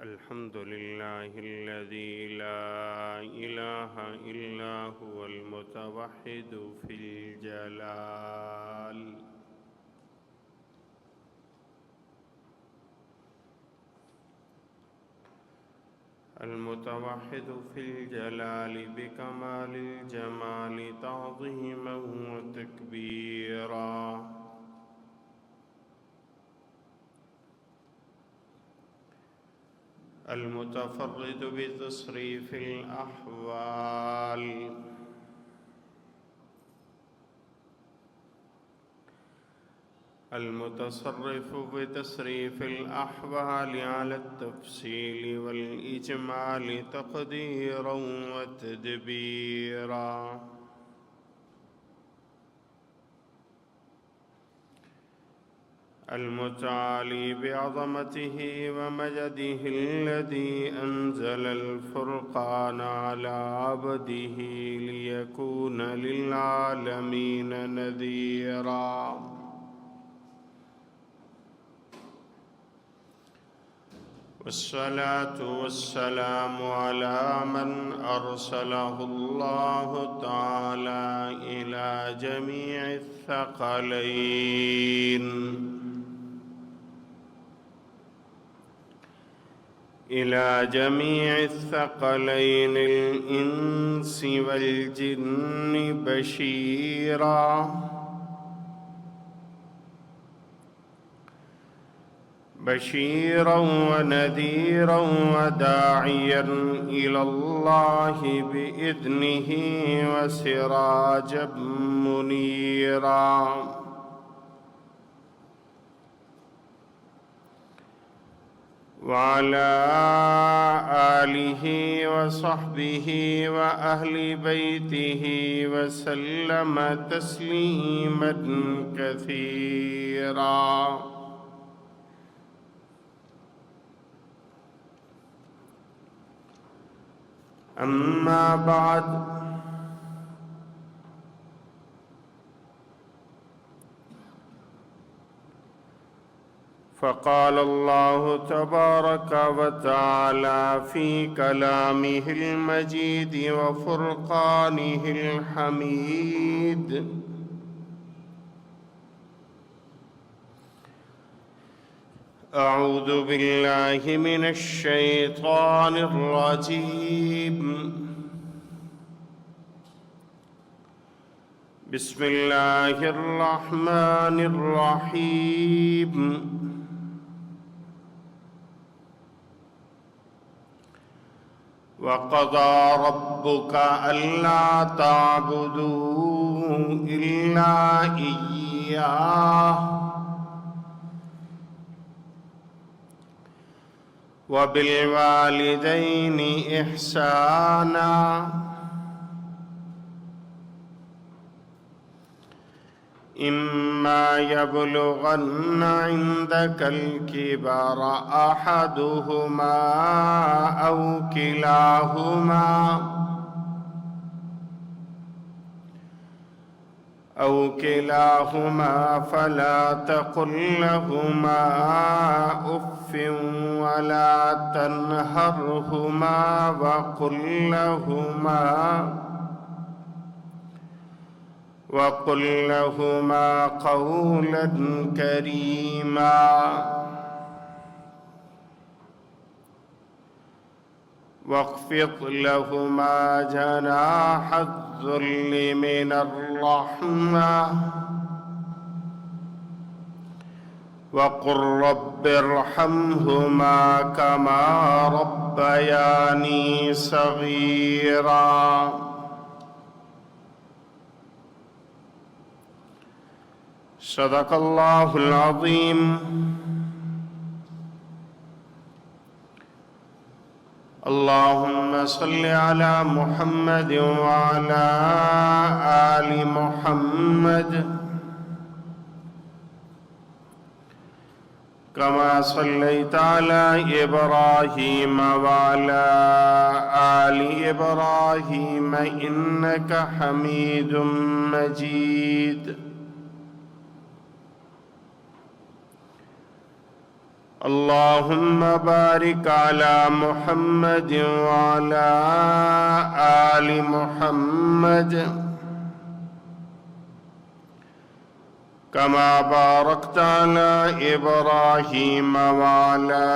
الحمد لله الذي لا إله إلا هو المتوحد في الجلال. المتوحد في الجلال بكمال الجمال تعظيما وتكبيرا. المتفرد بتصريف الأحوال. المتصرف بتصريف الأحوال على التفصيل والإجمال تقديرا وتدبيرا. المتعالي بعظمته ومجده الذي أنزل الفرقان على عبده ليكون للعالمين نذيرا. والصلاة والسلام على من أرسله الله تعالى إلى جميع الثقلين، الإنس والجن بشيرا ونذيرا وداعيا إلى الله بإذنه وسراجا منيرا. وعلى آله وصحبه وأهل بيته وسلم تسليما كثيرا. أما بعد، فقال الله تبارك وتعالى في كلامه المجيد وفرقانه الحميد: أعوذ بالله من الشيطان الرجيم. بسم الله الرحمن الرحيم. وقضى ربك ألا تعبدوا إلا إياه وبالوالدين إحسانا إما يبلغن عندك الكبر أحدهما أو كلاهما فلا تقل لهما أف ولا تنهرهما وقل لهما قولا كريما. واخفض لهما جناح الذل من الرحمة وقل رب ارحمهما كما ربياني صغيرا. صدق الله العظيم. اللهم صل على محمد وعلى آل محمد كما صليت على إبراهيم وعلى آل إبراهيم إنك حميد مجيد. اللهم بارك على محمد وعلى آل محمد كما باركت على إبراهيم وعلى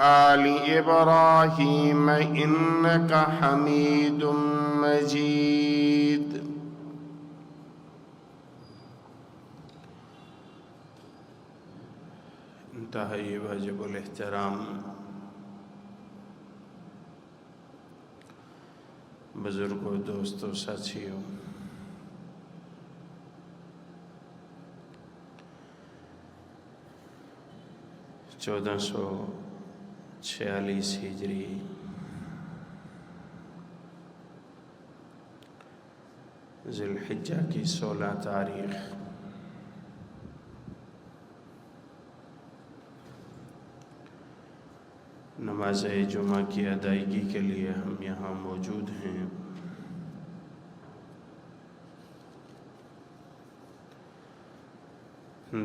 آل إبراهيم إنك حميد مجيد. انتہائی واجب الاحترام بزرگوں، دوستوں، ساتھیوں، 1446 ہجری ذی الحجہ کی 16 تاریخ نماز جمعہ کی ادائیگی کے لیے ہم یہاں موجود ہیں.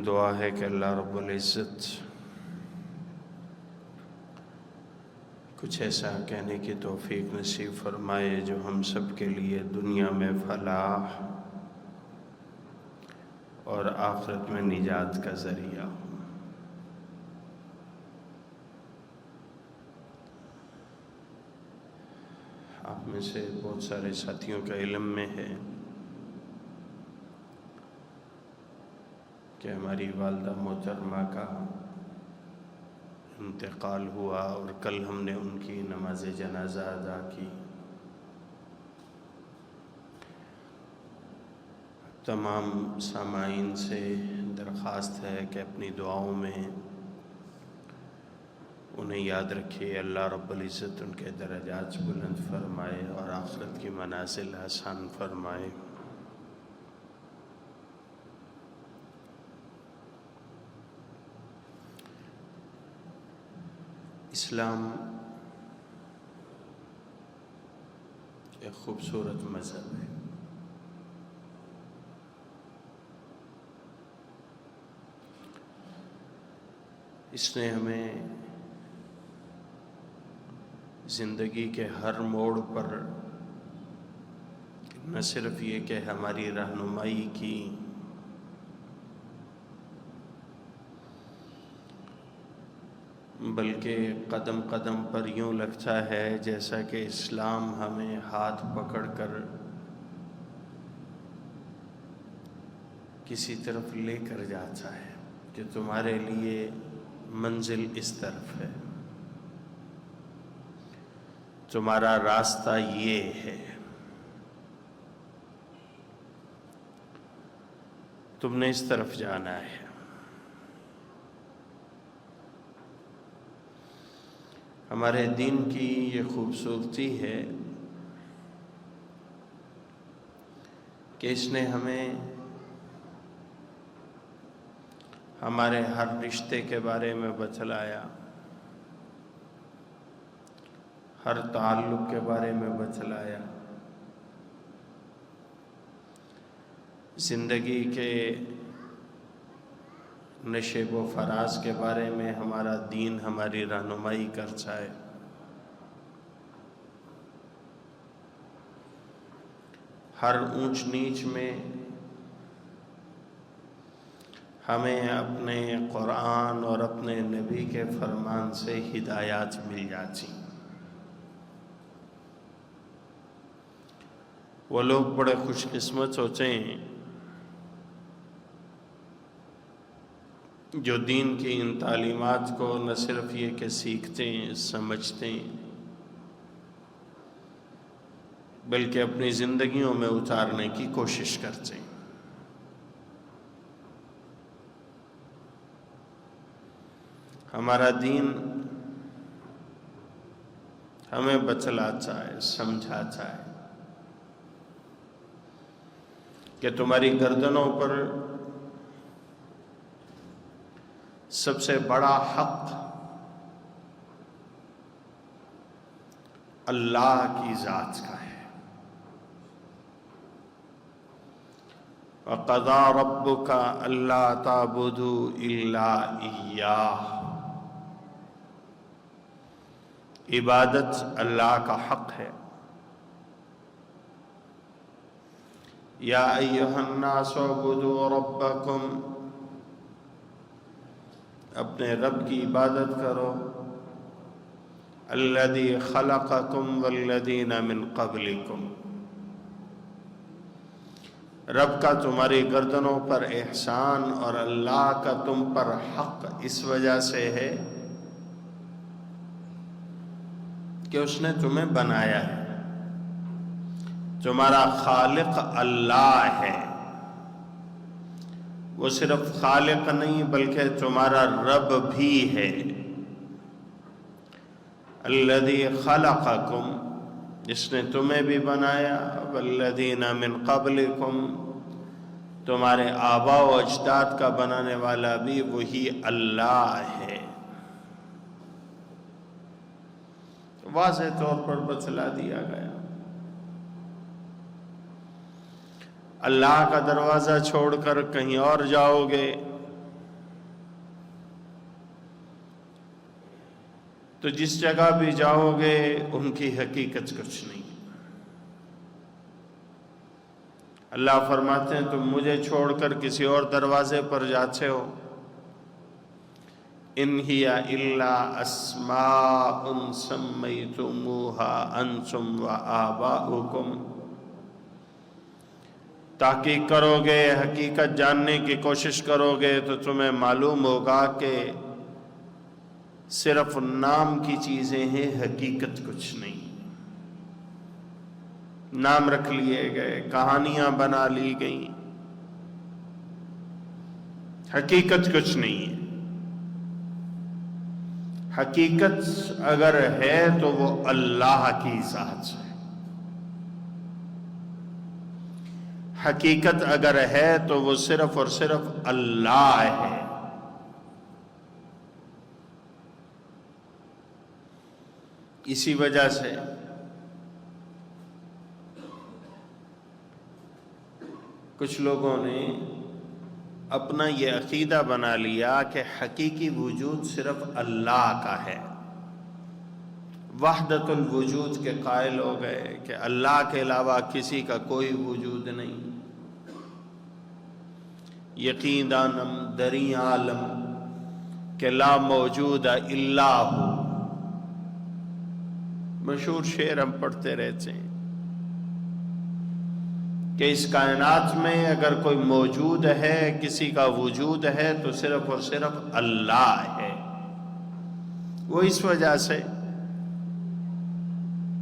دعا ہے کہ اللہ رب العزت کچھ ایسا کہنے کی توفیق نصیب فرمائے جو ہم سب کے لیے دنیا میں فلاح اور آخرت میں نجات کا ذریعہ ہو. آپ میں سے بہت سارے ساتھیوں کا علم میں ہے کہ ہماری والدہ محترمہ کا انتقال ہوا اور کل ہم نے ان کی نماز جنازہ ادا کی. تمام سامعین سے درخواست ہے کہ اپنی دعاؤں میں انہیں یاد رکھیے. اللہ رب العزت ان کے درجات بلند فرمائے اور آخرت کی منازل آسان فرمائے. اسلام ایک خوبصورت مذہب ہے. اس نے ہمیں زندگی کے ہر موڑ پر نہ صرف یہ کہ ہماری رہنمائی کی، بلکہ قدم قدم پر یوں لگتا ہے جیسا کہ اسلام ہمیں ہاتھ پکڑ کر کسی طرف لے کر جاتا ہے کہ تمہارے لیے منزل اس طرف ہے، تمہارا راستہ یہ ہے، تم نے اس طرف جانا ہے. ہمارے دین کی یہ خوبصورتی ہے کہ اس نے ہمیں ہمارے ہر رشتے کے بارے میں بتلایا، ہر تعلق کے بارے میں بتلایا، زندگی کے نشیب و فراز کے بارے میں ہمارا دین ہماری رہنمائی کرتا ہے. ہر اونچ نیچ میں ہمیں اپنے قرآن اور اپنے نبی کے فرمان سے ہدایات مل جاتی. وہ لوگ بڑے خوش قسمت ہوتے ہیں جو دین کی ان تعلیمات کو نہ صرف یہ کہ سیکھتے ہیں، سمجھتے ہیں، بلکہ اپنی زندگیوں میں اتارنے کی کوشش کرتے ہیں. ہمارا دین ہمیں بتلاتا ہے، سمجھاتا ہے کہ تمہاری گردنوں پر سب سے بڑا حق اللہ کی ذات کا ہے. وَقَضَىٰ رَبُّكَ أَلَّا تَعْبُدُوا إِلَّا إِيَّاهُ عبادت اللہ کا حق ہے۔ یا ایھا الناس اعبدوا ربکم، اپنے رب کی عبادت کرو، الذی خلقکم والذین من قبلکم، رب کا تمہاری گردنوں پر احسان اور اللہ کا تم پر حق اس وجہ سے ہے کہ اس نے تمہیں بنایا ہے۔ تمہارا خالق اللہ ہے، وہ صرف خالق نہیں بلکہ تمہارا رب بھی ہے۔ الذی خلقکم، جس نے تمہیں بھی بنایا، والذین من قبلکم، تمہارے آباء و اجداد کا بنانے والا بھی وہی اللہ ہے۔ واضح طور پر بتلا دیا گیا۔ اللہ کا دروازہ چھوڑ کر کہیں اور جاؤ گے تو جس جگہ بھی جاؤ گے ان کی حقیقت کچھ نہیں۔ اللہ فرماتے ہیں تم مجھے چھوڑ کر کسی اور دروازے پر جاتے ہو، ان ہی الا اسماء سمیتموها انتم وآباؤکم، تحقیق کرو گے، حقیقت جاننے کی کوشش کرو گے تو تمہیں معلوم ہوگا کہ صرف نام کی چیزیں ہیں، حقیقت کچھ نہیں۔ نام رکھ لیے گئے، کہانیاں بنا لی گئیں، حقیقت کچھ نہیں ہے۔ حقیقت اگر ہے تو وہ اللہ کی ذات ہے، حقیقت اگر ہے تو وہ صرف اور صرف اللہ ہے۔ اسی وجہ سے کچھ لوگوں نے اپنا یہ عقیدہ بنا لیا کہ حقیقی وجود صرف اللہ کا ہے، وحدت الوجود کے قائل ہو گئے کہ اللہ کے علاوہ کسی کا کوئی وجود نہیں۔ یقین دانم دری عالم کہ لا موجود الا ہو، مشہور شعر ہم پڑھتے رہتے ہیں کہ اس کائنات میں اگر کوئی موجود ہے، کسی کا وجود ہے تو صرف اور صرف اللہ ہے۔ وہ اس وجہ سے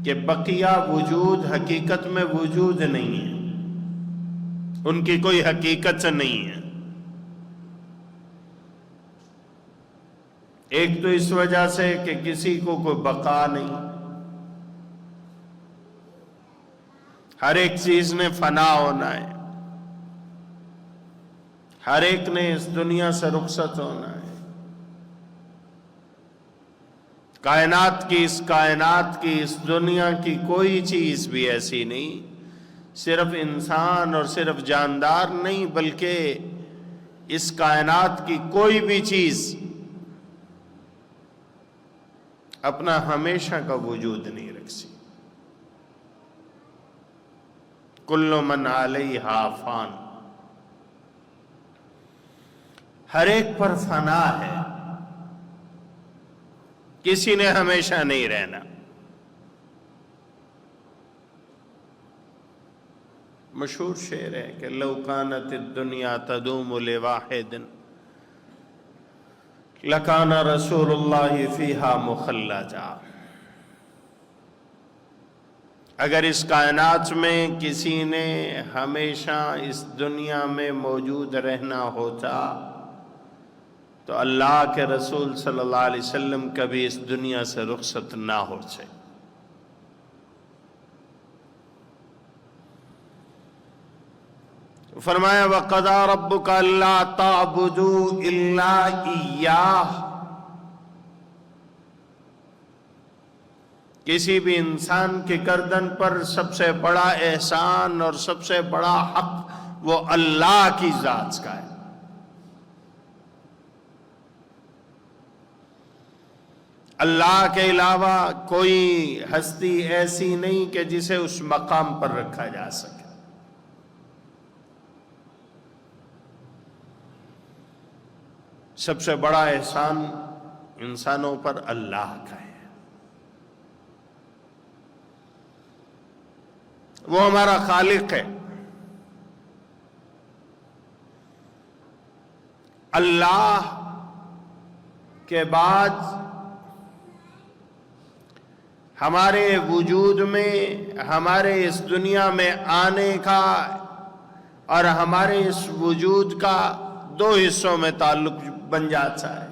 کہ بقیہ وجود حقیقت میں وجود نہیں ہے، ان کی کوئی حقیقت نہیں ہے۔ ایک تو اس وجہ سے کہ کسی کو کوئی بقا نہیں، ہر ایک چیز نے فنا ہونا ہے، ہر ایک نے اس دنیا سے رخصت ہونا ہے۔ کائنات کی اس دنیا کی کوئی چیز بھی ایسی نہیں، صرف انسان اور صرف جاندار نہیں بلکہ اس کائنات کی کوئی بھی چیز اپنا ہمیشہ کا وجود نہیں رکھ سکتی۔ کل من علیہا فان، ہر ایک پر فنا ہے، کسی نے ہمیشہ نہیں رہنا۔ مشہور شعر ہے کہ لو کانت الدنیا تدوم لواحد لکان رسول اللہ فیہا مخلجا، اگر اس کائنات میں کسی نے ہمیشہ اس دنیا میں موجود رہنا ہوتا تو اللہ کے رسول صلی اللہ علیہ وسلم کبھی اس دنیا سے رخصت نہ ہوتے۔ فرمایا وَقَضَىٰ رَبُّكَ أَلَّا تَعْبُدُوا إِلَّا إِيَّاهُ، کسی بھی انسان کی گردن پر سب سے بڑا احسان اور سب سے بڑا حق وہ اللہ کی ذات کا ہے۔ اللہ کے علاوہ کوئی ہستی ایسی نہیں کہ جسے اس مقام پر رکھا جا سکے۔ سب سے بڑا احسان انسانوں پر اللہ کا ہے، وہ ہمارا خالق ہے۔ اللہ کے بعد ہمارے وجود میں، ہمارے اس دنیا میں آنے کا اور ہمارے اس وجود کا دو حصوں میں تعلق بن جاتا ہے۔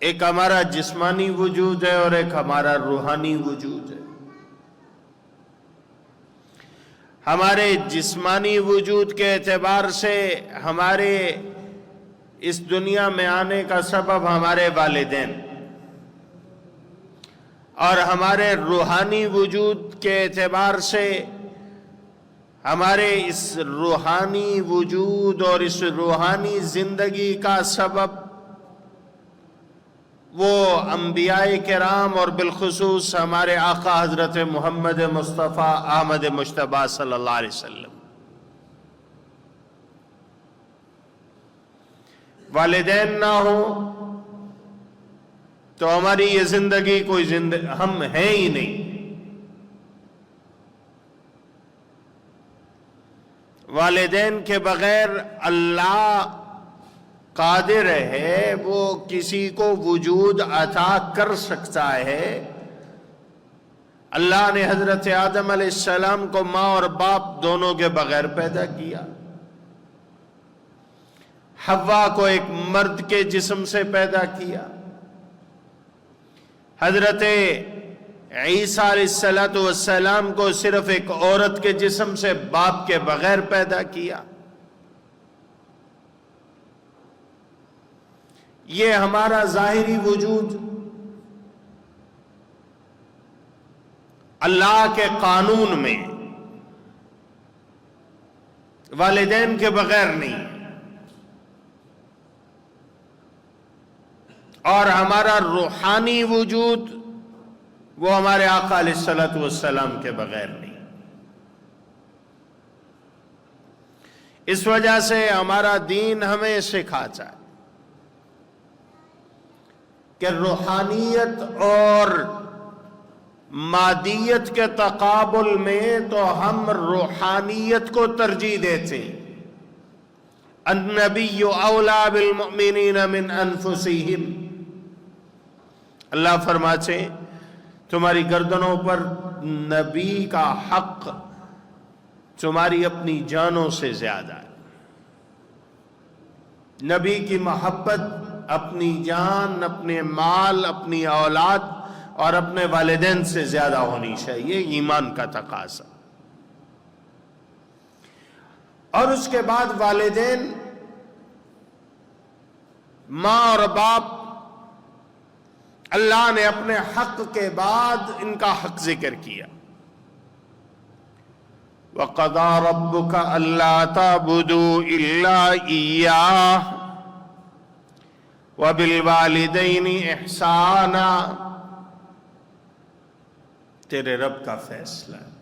ایک ہمارا جسمانی وجود ہے اور ایک ہمارا روحانی وجود ہے۔ ہمارے جسمانی وجود کے اعتبار سے ہمارے اس دنیا میں آنے کا سبب ہمارے والدین، اور ہمارے روحانی وجود کے اعتبار سے ہمارے اس روحانی وجود اور اس روحانی زندگی کا سبب وہ انبیاء کرام اور بالخصوص ہمارے آقا حضرت محمد مصطفیٰ احمد مجتبیٰ صلی اللہ علیہ وسلم۔ والدین نہ ہوں تو ہماری یہ زندگی کوئی ہم ہیں ہی نہیں۔ والدین کے بغیر اللہ قادر ہے، وہ کسی کو وجود عطا کر سکتا ہے۔ اللہ نے حضرت آدم علیہ السلام کو ماں اور باپ دونوں کے بغیر پیدا کیا، حوا کو ایک مرد کے جسم سے پیدا کیا، حضرت عیسیٰ علیہ السلام کو صرف ایک عورت کے جسم سے باپ کے بغیر پیدا کیا۔ یہ ہمارا ظاہری وجود اللہ کے قانون میں والدین کے بغیر نہیں، اور ہمارا روحانی وجود وہ ہمارے آقا علیہ السلام کے بغیر نہیں۔ اس وجہ سے ہمارا دین ہمیں سکھاتا ہے کہ روحانیت اور مادیت کے تقابل میں تو ہم روحانیت کو ترجیح دیتے ہیں۔ النبی اولا بالمؤمنین من انفسہم، اللہ فرماتے ہیں تمہاری گردنوں پر نبی کا حق تمہاری اپنی جانوں سے زیادہ ہے۔ نبی کی محبت اپنی جان، اپنے مال، اپنی اولاد اور اپنے والدین سے زیادہ ہونی چاہیے، ایمان کا تقاضا۔ اور اس کے بعد والدین، ماں اور باپ، اللہ نے اپنے حق کے بعد ان کا حق ذکر کیا۔ وَقَضَىٰ رَبُّكَ أَلَّا تَعْبُدُوا إِلَّا إِيَّاهُ وَبِالْوَالِدَيْنِ إِحْسَانًا، تیرے رب کا فیصلہ ہے،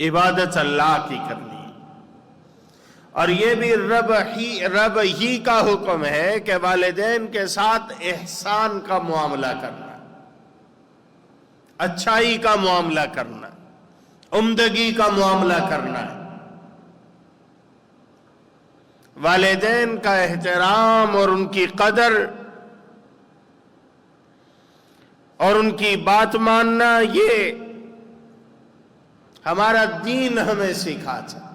عبادت اللہ کی کرنی ہے، اور یہ بھی رب ہی کا حکم ہے کہ والدین کے ساتھ احسان کا معاملہ کرنا، اچھائی کا معاملہ کرنا، عمدگی کا معاملہ کرنا ہے۔ والدین کا احترام اور ان کی قدر اور ان کی بات ماننا، یہ ہمارا دین ہمیں سکھاتا ہے۔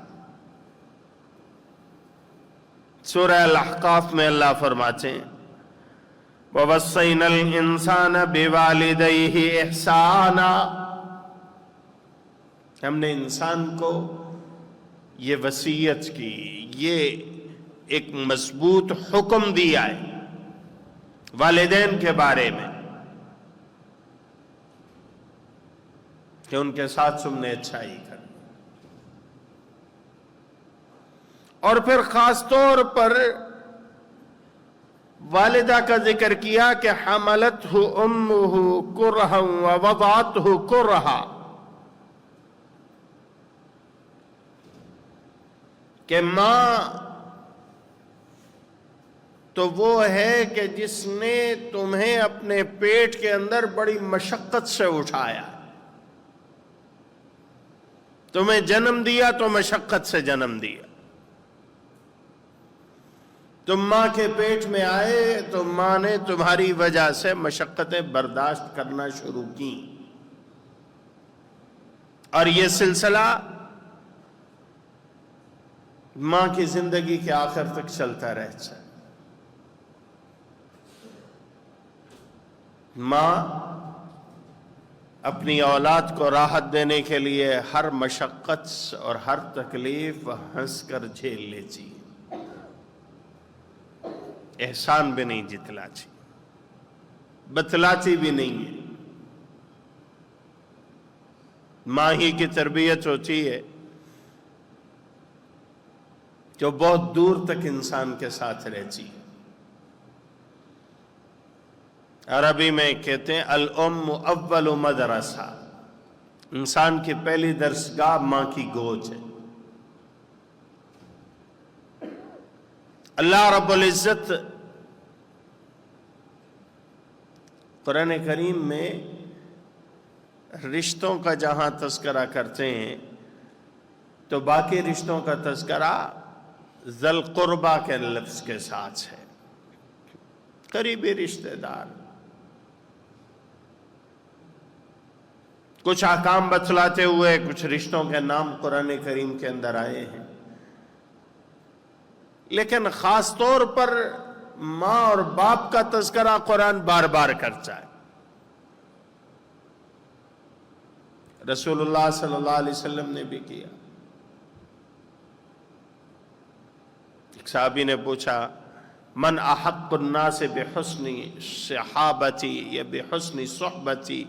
سورہ الاحقاف میں اللہ فرماتے ہیں وَوَصَّيْنَا الْإِنسَانَ بِوَالِدَيْهِ إِحْسَانًا، ہم نے انسان کو یہ وصیت کی، یہ ایک مضبوط حکم دیا ہے والدین کے بارے میں کہ ان کے ساتھ تم نے اچھائی کرنی، اور پھر خاص طور پر والدہ کا ذکر کیا کہ حملتہ امہ کرہا ووضعتہ کرہا، کہ ماں تو وہ ہے کہ جس نے تمہیں اپنے پیٹ کے اندر بڑی مشقت سے اٹھایا، تمہیں جنم دیا تو مشقت سے جنم دیا، تم ماں کے پیٹ میں آئے تو ماں نے تمہاری وجہ سے مشقتیں برداشت کرنا شروع کی، اور یہ سلسلہ ماں کی زندگی کے آخر تک چلتا رہتا ہے۔ ماں اپنی اولاد کو راحت دینے کے لیے ہر مشقت اور ہر تکلیف ہنس کر جھیل لیتی ہے، احسان بھی نہیں جتلاتی، بتلاتی بھی نہیں ہے۔ ماں ہی کی تربیت ہوتی ہے جو بہت دور تک انسان کے ساتھ رہتی ہے۔ عربی میں کہتے ہیں الام اول مدرسہ، انسان کی پہلی درسگاہ ماں کی گود ہے۔ اللہ رب العزت قرآن کریم میں رشتوں کا جہاں تذکرہ کرتے ہیں تو باقی رشتوں کا تذکرہ ذی القربہ کے لفظ کے ساتھ ہے، قریبی رشتہ دار۔ کچھ احکام بتلاتے ہوئے کچھ رشتوں کے نام قرآن کریم کے اندر آئے ہیں، لیکن خاص طور پر ماں اور باپ کا تذکرہ قرآن بار بار کرتا ہے۔ رسول اللہ صلی اللہ علیہ وسلم نے بھی کیا۔ ایک صحابی نے پوچھا من احق الناس بحسن صحابتی یا بحسن صحبتی،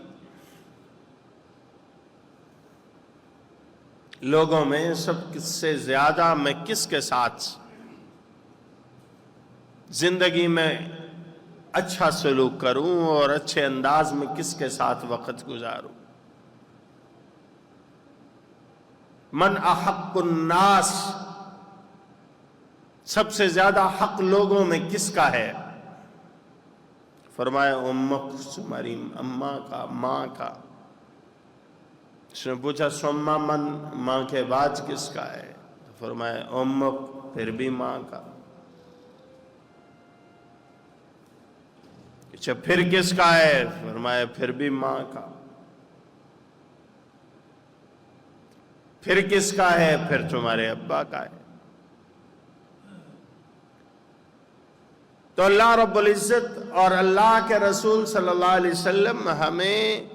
لوگوں میں سب سے زیادہ میں کس کے ساتھ زندگی میں اچھا سلوک کروں اور اچھے انداز میں کس کے ساتھ وقت گزاروں؟ من احق الناس، سب سے زیادہ حق لوگوں میں کس کا ہے؟ فرمایا امک، تمہاری اماں کا، ماں کا۔ اس نے پوچھا ثم من، ماں کے بعد کس کا ہے؟ فرمایا امک، پھر بھی ماں کا۔ اچھا پھر کس کا ہے؟ فرمایا پھر بھی ماں کا۔ پھر کس کا ہے؟ پھر تمہارے ابا کا ہے۔ تو اللہ رب العزت اور اللہ کے رسول صلی اللہ علیہ وسلم ہمیں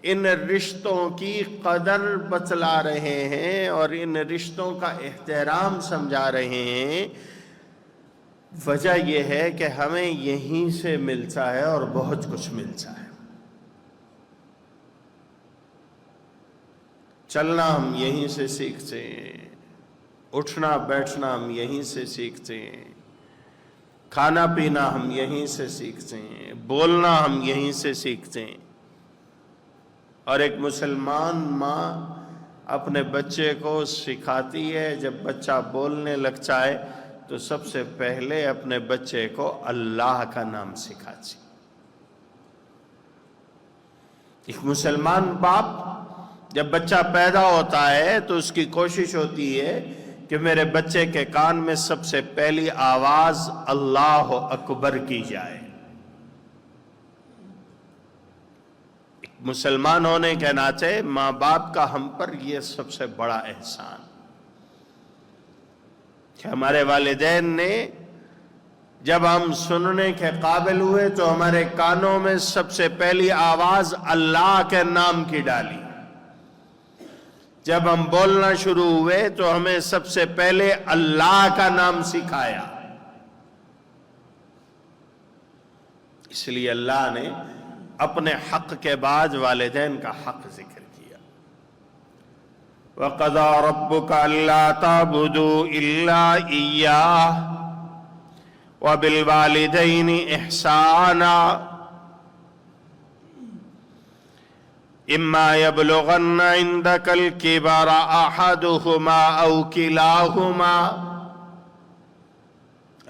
ان رشتوں کی قدر بتلا رہے ہیں اور ان رشتوں کا احترام سمجھا رہے ہیں۔ وجہ یہ ہے کہ ہمیں یہیں سے ملتا ہے اور بہت کچھ ملتا ہے۔ چلنا ہم یہیں سے سیکھتے ہیں، اٹھنا بیٹھنا ہم یہیں سے سیکھتے ہیں، کھانا پینا ہم یہیں سے سیکھتے ہیں، بولنا ہم یہیں سے سیکھتے ہیں۔ اور ایک مسلمان ماں اپنے بچے کو سکھاتی ہے، جب بچہ بولنے لگتا ہے تو سب سے پہلے اپنے بچے کو اللہ کا نام سکھاتی۔ ایک مسلمان باپ جب بچہ پیدا ہوتا ہے تو اس کی کوشش ہوتی ہے کہ میرے بچے کے کان میں سب سے پہلی آواز اللہ اکبر کی جائے۔ مسلمان ہونے کے ناطے ماں باپ کا ہم پر یہ سب سے بڑا احسان کہ ہمارے والدین نے جب ہم سننے کے قابل ہوئے تو ہمارے کانوں میں سب سے پہلی آواز اللہ کے نام کی ڈالی۔ جب ہم بولنا شروع ہوئے تو ہمیں سب سے پہلے اللہ کا نام سکھایا۔ اس لیے اللہ نے اپنے حق کے بعد والدین کا حق ذکر کیا۔ وَقَضَىٰ رَبُّكَ أَلَّا تَعْبُدُوا إِلَّا إِيَّاهُ وبالوالدین احسانا اما یبلغن عندک الکبر احدہما او کلاہما.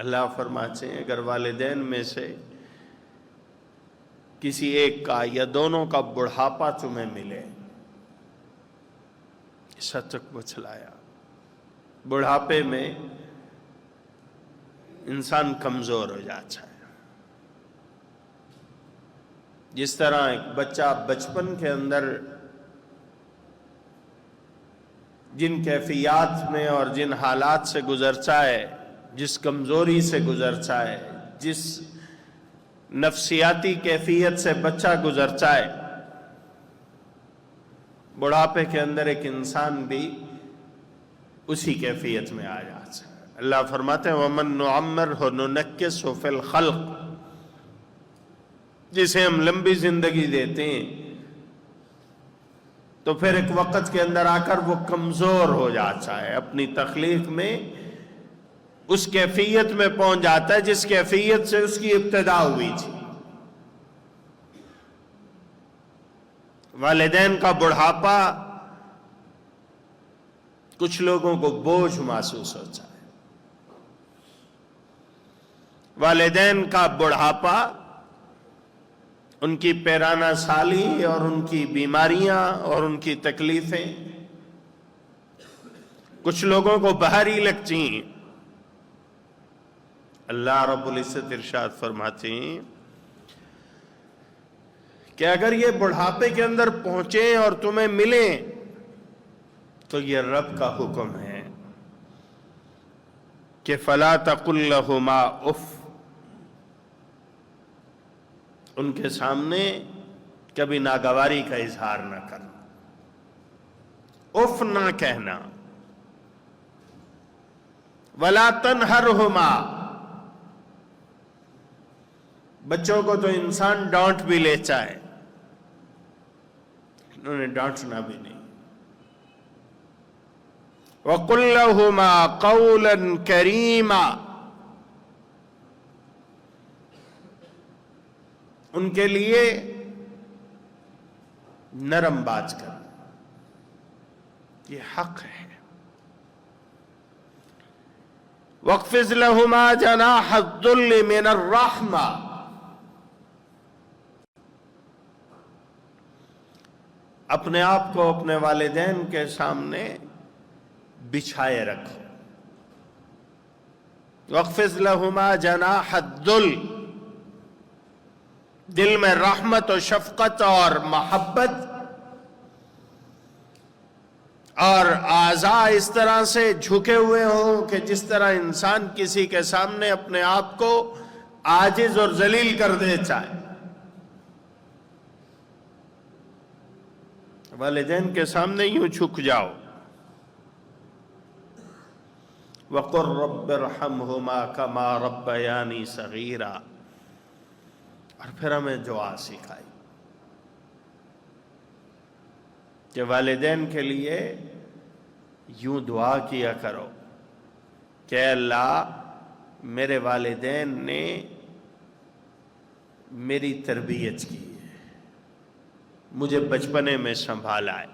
اللہ فرماتے ہیں اگر والدین میں سے کسی ایک کا یا دونوں کا بڑھاپا تمہیں ملے. ایسا تک بچلایا بڑھاپے میں انسان کمزور ہو جاتا ہے. جس طرح ایک بچہ بچپن کے اندر جن کیفیات میں اور جن حالات سے گزرتا ہے، جس کمزوری سے گزرتا ہے، جس نفسیاتی کیفیت سے بچہ گزرتا ہے، بڑھاپے کے اندر ایک انسان بھی اسی کیفیت میں آ جاتا ہے. اللہ فرماتے ہیں وَمَن نُعَمِّرْهُ نُنَكِّسْهُ فِي الْخَلْقِ. جسے ہم لمبی زندگی دیتے ہیں تو پھر ایک وقت کے اندر آ کر وہ کمزور ہو جاتا ہے، اپنی تخلیق میں اس کیفیت میں پہنچ جاتا ہے جس کیفیت سے اس کی ابتدا ہوئی تھی. والدین کا بڑھاپا کچھ لوگوں کو بوجھ محسوس ہوتا ہے. والدین کا بڑھاپا، ان کی پیرانہ سالی اور ان کی بیماریاں اور ان کی تکلیفیں کچھ لوگوں کو بھاری لگتی ہیں. اللہ رب العزت ارشاد فرماتے ہیں کہ اگر یہ بڑھاپے کے اندر پہنچیں اور تمہیں ملیں تو یہ رب کا حکم ہے کہ فَلَا تَقُلْ لَهُمَا اُفْ. ان کے سامنے کبھی ناگواری کا اظہار نہ کرنا، اف نہ کہنا. وَلَا تَنْهَرْهُمَا. بچوں کو تو انسان ڈانٹ بھی لیتا ہے، انہوں نے ڈانٹنا بھی نہیں. وَقُلْ لَهُمَا قَوْلًا كَرِيمًا. ان کے لیے نرم بات کرنا یہ حق ہے. وَاخْفِضْ لَهُمَا جَنَاحَ الذُّلِّ مِنَ الرَّحْمَةِ. اپنے آپ کو اپنے والدین کے سامنے بچھائے رکھو. وَاخْفِضْ لَهُمَا جَنَاحَ الذُّلِّ. دل میں رحمت و شفقت اور محبت اور اعضاء اس طرح سے جھکے ہوئے ہوں کہ جس طرح انسان کسی کے سامنے اپنے آپ کو عاجز اور ذلیل کر دیتا ہے. والدین کے سامنے یوں جھک جاؤ. وَقُلْ رَبِّ ارْحَمْهُمَا كَمَا رَبَّيَانِي صَغِيرًا. اور پھر ہمیں دعا سکھائی کہ والدین کے لیے یوں دعا کیا کرو کہ اے اللہ میرے والدین نے میری تربیت کی ہے، مجھے بچپنے میں سنبھالا ہے.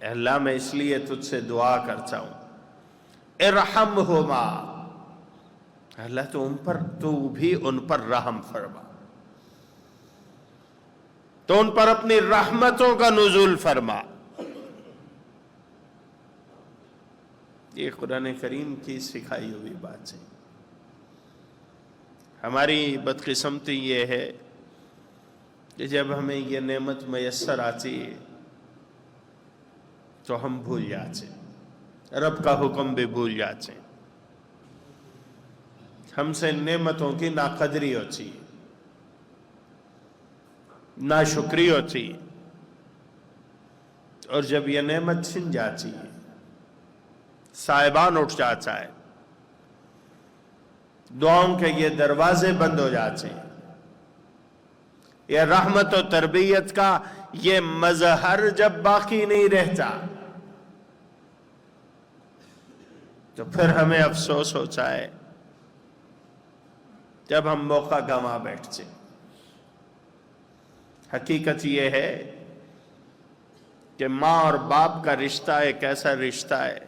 اے اللہ میں اس لیے تجھ سے دعا کرتا ہوں ارحمہما. اللہ تو بھی ان پر رحم فرما، تو ان پر اپنی رحمتوں کا نزول فرما. یہ قرآن کریم کی سکھائی ہوئی بات ہے. ہماری بدقسمتی یہ ہے کہ جب ہمیں یہ نعمت میسر آتی ہے تو ہم بھول جاتے ہیں، رب کا حکم بھی بھول جاتے ہیں. ہم سے نعمتوں کی ناقدری ہوتی ہے، ناشکری ہوتی ہے، اور جب یہ نعمت چھن جاتی ہے سائبان اٹھ جاتا ہے، دعاؤں کے یہ دروازے بند ہو جاتے ہیں، یہ رحمت و تربیت کا یہ مظہر جب باقی نہیں رہتا تو پھر ہمیں افسوس ہوتا ہے جب ہم موقع گنوا بیٹھتے. حقیقت یہ ہے کہ ماں اور باپ کا رشتہ ایک ایسا رشتہ ہے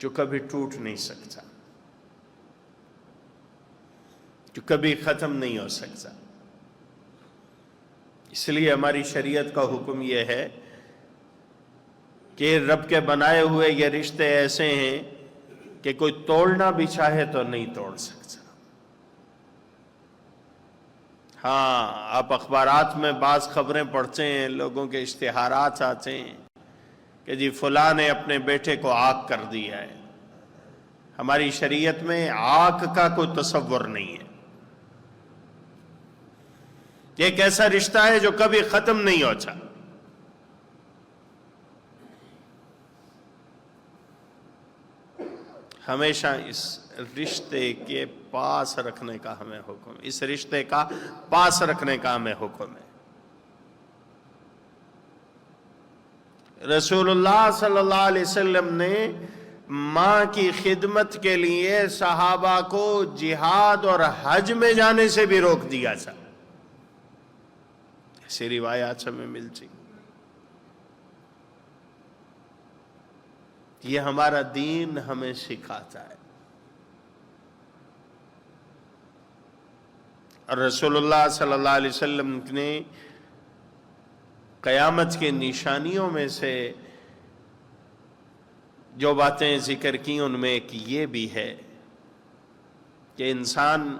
جو کبھی ٹوٹ نہیں سکتا، جو کبھی ختم نہیں ہو سکتا. اس لیے ہماری شریعت کا حکم یہ ہے کہ رب کے بنائے ہوئے یہ رشتے ایسے ہیں کہ کوئی توڑنا بھی چاہے تو نہیں توڑ سکتا. ہاں، آپ اخبارات میں بعض خبریں پڑھتے ہیں، لوگوں کے اشتہارات آتے ہیں کہ جی فلاں نے اپنے بیٹے کو عاق کر دیا ہے. ہماری شریعت میں عاق کا کوئی تصور نہیں ہے. یہ ایک ایسا رشتہ ہے جو کبھی ختم نہیں ہوتا. ہمیشہ اس رشتے کے پاس رکھنے کا ہمیں حکم ہے، اس رشتے کا پاس رکھنے کا ہمیں حکم ہے. رسول اللہ صلی اللہ علیہ وسلم نے ماں کی خدمت کے لیے صحابہ کو جہاد اور حج میں جانے سے بھی روک دیا تھا. ایسی روایات ہمیں ملتی. یہ ہمارا دین ہمیں سکھاتا ہے. اور رسول اللہ صلی اللہ علیہ وسلم نے قیامت کے نشانیوں میں سے جو باتیں ذکر کی ان میں ایک یہ بھی ہے کہ انسان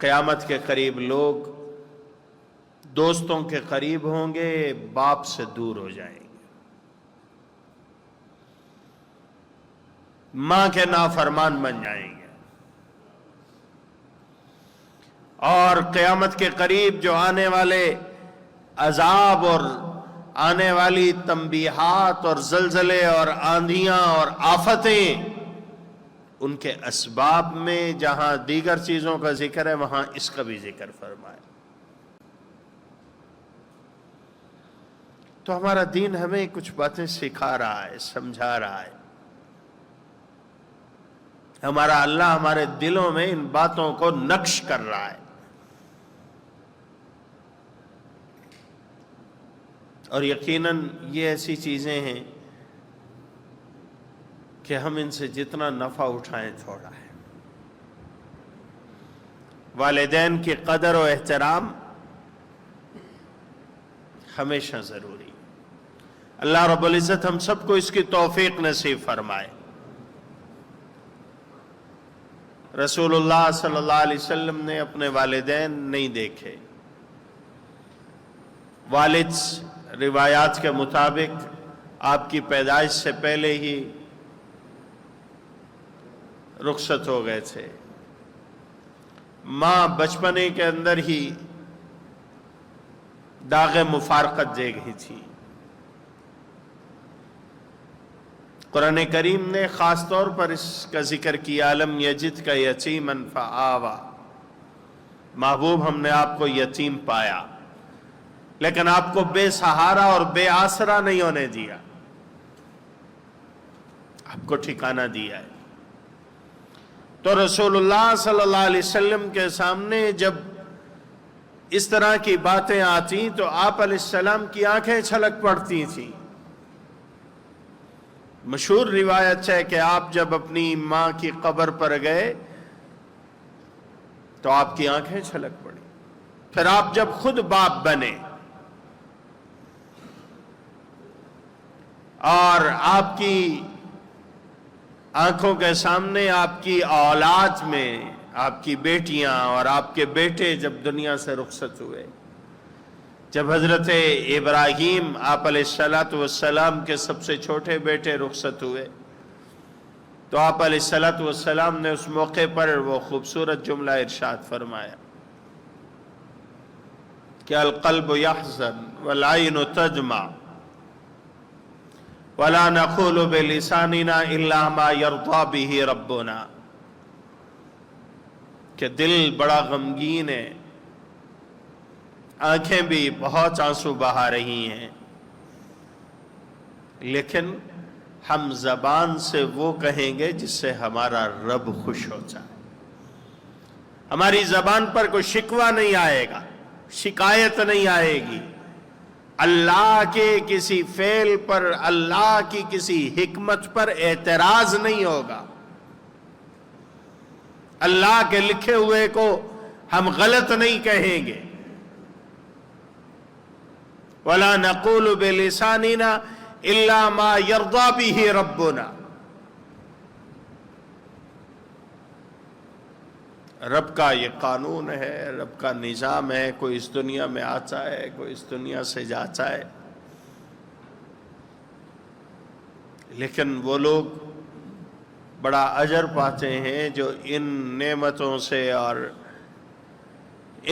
قیامت کے قریب لوگ دوستوں کے قریب ہوں گے، باپ سے دور ہو جائیں گے، ماں کے نافرمان بن جائیں گے. اور قیامت کے قریب جو آنے والے عذاب اور آنے والی تنبیہات اور زلزلے اور آندھیاں اور آفتیں، ان کے اسباب میں جہاں دیگر چیزوں کا ذکر ہے وہاں اس کا بھی ذکر فرمائے. تو ہمارا دین ہمیں کچھ باتیں سکھا رہا ہے، سمجھا رہا ہے. ہمارا اللہ ہمارے دلوں میں ان باتوں کو نقش کر رہا ہے. اور یقیناً یہ ایسی چیزیں ہیں کہ ہم ان سے جتنا نفع اٹھائیں تھوڑا ہے. والدین کی قدر و احترام ہمیشہ ضروری. اللہ رب العزت ہم سب کو اس کی توفیق نصیب فرمائے. رسول اللہ صلی اللہ علیہ وسلم نے اپنے والدین نہیں دیکھے. والد روایات کے مطابق آپ کی پیدائش سے پہلے ہی رخصت ہو گئے تھے. ماں بچپنے کے اندر ہی داغ مفارقت دے گئی تھی. قرآن کریم نے خاص طور پر اس کا ذکر کیا، لم یجد کا یتیما فآویٰ. محبوب ہم نے آپ کو یتیم پایا لیکن آپ کو بے سہارا اور بے آسرا نہیں ہونے دیا، آپ کو ٹھکانہ دیا ہے. تو رسول اللہ صلی اللہ علیہ وسلم کے سامنے جب اس طرح کی باتیں آتی تو آپ علیہ السلام کی آنکھیں چھلک پڑتی تھیں. مشہور روایت ہے کہ آپ جب اپنی ماں کی قبر پر گئے تو آپ کی آنکھیں چھلک پڑی. پھر آپ جب خود باپ بنے اور آپ کی آنکھوں کے سامنے آپ کی اولاد میں آپ کی بیٹیاں اور آپ کے بیٹے جب دنیا سے رخصت ہوئے، جب حضرت ابراہیم آپ علیہ السلام کے سب سے چھوٹے بیٹے رخصت ہوئے تو آپ علیہ السلام نے اس موقع پر وہ خوبصورت جملہ ارشاد فرمایا کہ القلب یحزن والعین تدمع ولا نقول بلساننا الا ما یرضی به ربنا. کہ دل بڑا غمگین ہے، آنکھیں بھی بہت آنسو بہا رہی ہیں، لیکن ہم زبان سے وہ کہیں گے جس سے ہمارا رب خوش ہو جائے. ہماری زبان پر کوئی شکوہ نہیں آئے گا، شکایت نہیں آئے گی، اللہ کے کسی فعل پر، اللہ کی کسی حکمت پر اعتراض نہیں ہوگا. اللہ کے لکھے ہوئے کو ہم غلط نہیں کہیں گے. وَلَا نَقُولُ بِلِسَانِنَا إِلَّا مَا يَرْضَى بِهِ رَبُّنَا. رب کا یہ قانون ہے، رب کا نظام ہے. کوئی اس دنیا میں آتا ہے، کوئی اس دنیا سے جاتا ہے، لیکن وہ لوگ بڑا اجر پاتے ہیں جو ان نعمتوں سے اور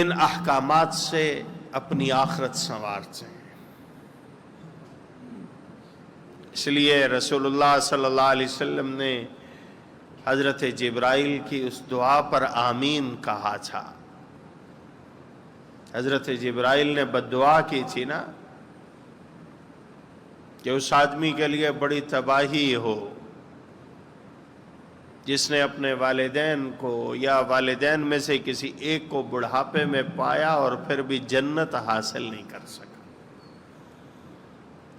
ان احکامات سے اپنی آخرت سنوارتے ہیں. اس لیے رسول اللہ صلی اللہ علیہ وسلم نے حضرت جبرائیل کی اس دعا پر آمین کہا تھا. حضرت جبرائیل نے بد دعا کی تھی نا کہ اس آدمی کے لیے بڑی تباہی ہو جس نے اپنے والدین کو یا والدین میں سے کسی ایک کو بڑھاپے میں پایا اور پھر بھی جنت حاصل نہیں کر سکا.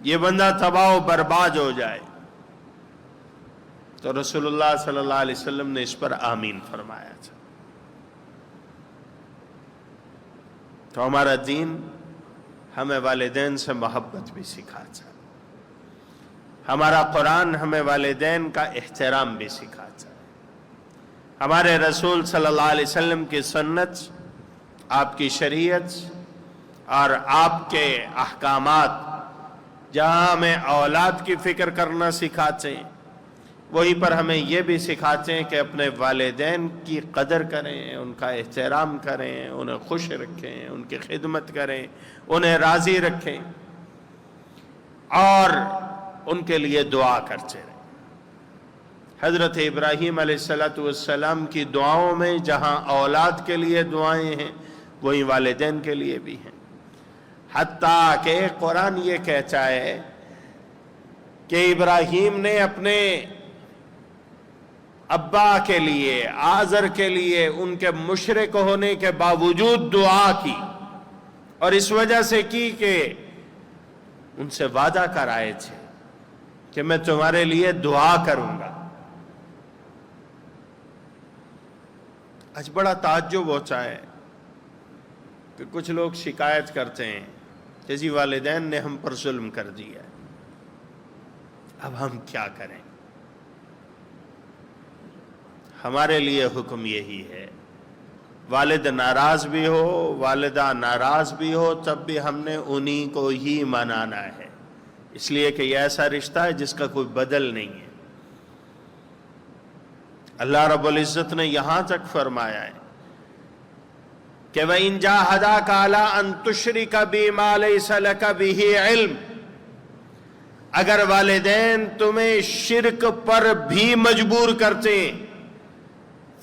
یہ بندہ تباہ و برباد ہو جائے. تو رسول اللہ صلی اللہ علیہ وسلم نے اس پر آمین فرمایا تھا. تو ہمارا دین ہمیں والدین سے محبت بھی سکھاتا ہے. ہمارا قرآن ہمیں والدین کا احترام بھی سکھاتا ہے. ہمارے رسول صلی اللہ علیہ وسلم کی سنت، آپ کی شریعت اور آپ کے احکامات جہاں ہمیں اولاد کی فکر کرنا سکھاتے ہیں، وہیں پر ہمیں یہ بھی سکھاتے ہیں کہ اپنے والدین کی قدر کریں، ان کا احترام کریں، انہیں خوش رکھیں، ان کی خدمت کریں، انہیں راضی رکھیں اور ان کے لیے دعا کرتے رہیں. حضرت ابراہیم علیہ السلام کی دعاؤں میں جہاں اولاد کے لیے دعائیں ہیں، وہیں والدین کے لیے بھی ہیں. حتیٰ کہ قرآن یہ کہتا ہے کہ ابراہیم نے اپنے ابا کے لیے، آزر کے لیے، ان کے مشرک ہونے کے باوجود دعا کی، اور اس وجہ سے کی کہ ان سے وعدہ کرائے تھے کہ میں تمہارے لیے دعا کروں گا. آج بڑا تعجب ہوتا ہے کہ کچھ لوگ شکایت کرتے ہیں کہ جی والدین نے ہم پر ظلم کر دیا ہے، اب ہم کیا کریں. ہمارے لیے حکم یہی ہے، والد ناراض بھی ہو، والدہ ناراض بھی ہو، تب بھی ہم نے انہی کو ہی منانا ہے، اس لیے کہ یہ ایسا رشتہ ہے جس کا کوئی بدل نہیں ہے. اللہ رب العزت نے یہاں تک فرمایا ہے کہ وَإِن جَاهَدَاكَ عَلَىٰ أَن تُشْرِكَ بِي مَا لَيْسَ لَكَ بِهِ عِلْمٍ، اگر والدین تمہیں شرک پر بھی مجبور کرتے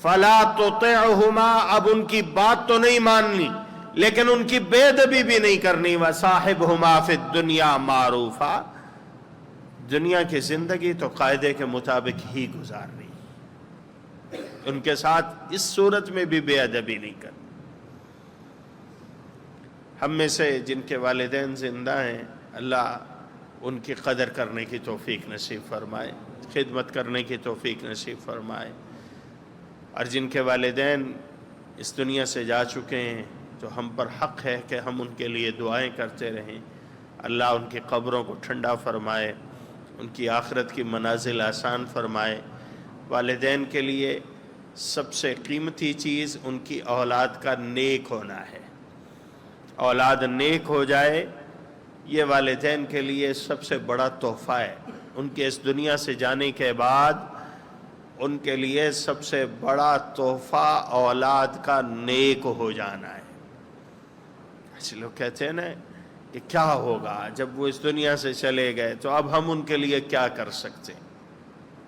فَلَا تُطِعْهُمَا، اب ان کی بات تو نہیں ماننی لیکن ان کی بے ادبی بھی نہیں کرنی. وَصَاحِبْهُمَا فِي الدُّنْيَا مَعْرُوفًا، دنیا کی زندگی تو قاعدے کے مطابق ہی گزارنی، ان کے ساتھ اس صورت میں بھی بے ادبی نہیں کرنی. ہم میں سے جن کے والدین زندہ ہیں، اللہ ان کی قدر کرنے کی توفیق نصیب فرمائے، خدمت کرنے کی توفیق نصیب فرمائے. اور جن کے والدین اس دنیا سے جا چکے ہیں تو ہم پر حق ہے کہ ہم ان کے لیے دعائیں کرتے رہیں. اللہ ان کی قبروں کو ٹھنڈا فرمائے، ان کی آخرت کی منازل آسان فرمائے. والدین کے لیے سب سے قیمتی چیز ان کی اولاد کا نیک ہونا ہے. اولاد نیک ہو جائے یہ والدین کے لیے سب سے بڑا تحفہ ہے. ان کے اس دنیا سے جانے کے بعد ان کے لیے سب سے بڑا تحفہ اولاد کا نیک ہو جانا ہے. ایسے لوگ کہتے ہیں نا کہ کیا ہوگا جب وہ اس دنیا سے چلے گئے، تو اب ہم ان کے لیے کیا کر سکتے ہیں؟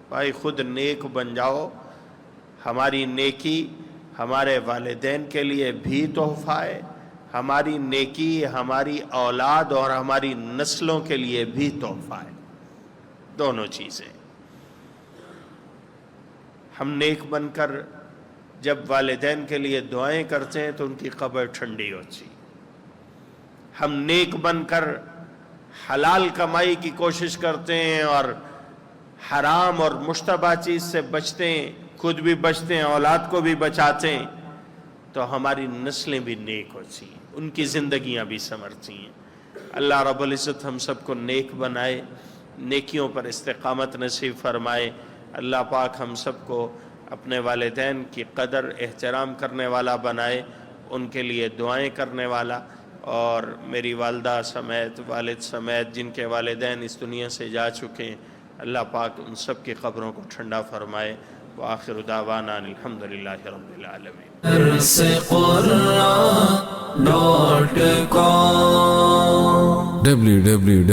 بھائی خود نیک بن جاؤ. ہماری نیکی ہمارے والدین کے لیے بھی تحفہ ہے، ہماری نیکی ہماری اولاد اور ہماری نسلوں کے لیے بھی تحفہ ہے. دونوں چیزیں. ہم نیک بن کر جب والدین کے لیے دعائیں کرتے ہیں تو ان کی قبر ٹھنڈی ہوتی. ہم نیک بن کر حلال کمائی کی کوشش کرتے ہیں اور حرام اور مشتبہ چیز سے بچتے ہیں، خود بھی بچتے ہیں، اولاد کو بھی بچاتے ہیں، تو ہماری نسلیں بھی نیک ہوتی ہیں، ان کی زندگیاں بھی سنورتی ہیں. اللہ رب العزت ہم سب کو نیک بنائے، نیکیوں پر استقامت نصیب فرمائے. اللہ پاک ہم سب کو اپنے والدین کی قدر احترام کرنے والا بنائے، ان کے لیے دعائیں کرنے والا. اور میری والدہ سمیت، والد سمیت جن کے والدین اس دنیا سے جا چکے ہیں، اللہ پاک ان سب کی قبروں کو ٹھنڈا فرمائے. وآخر دعوانا الحمدللہ رب العالمین. درسقرآن.com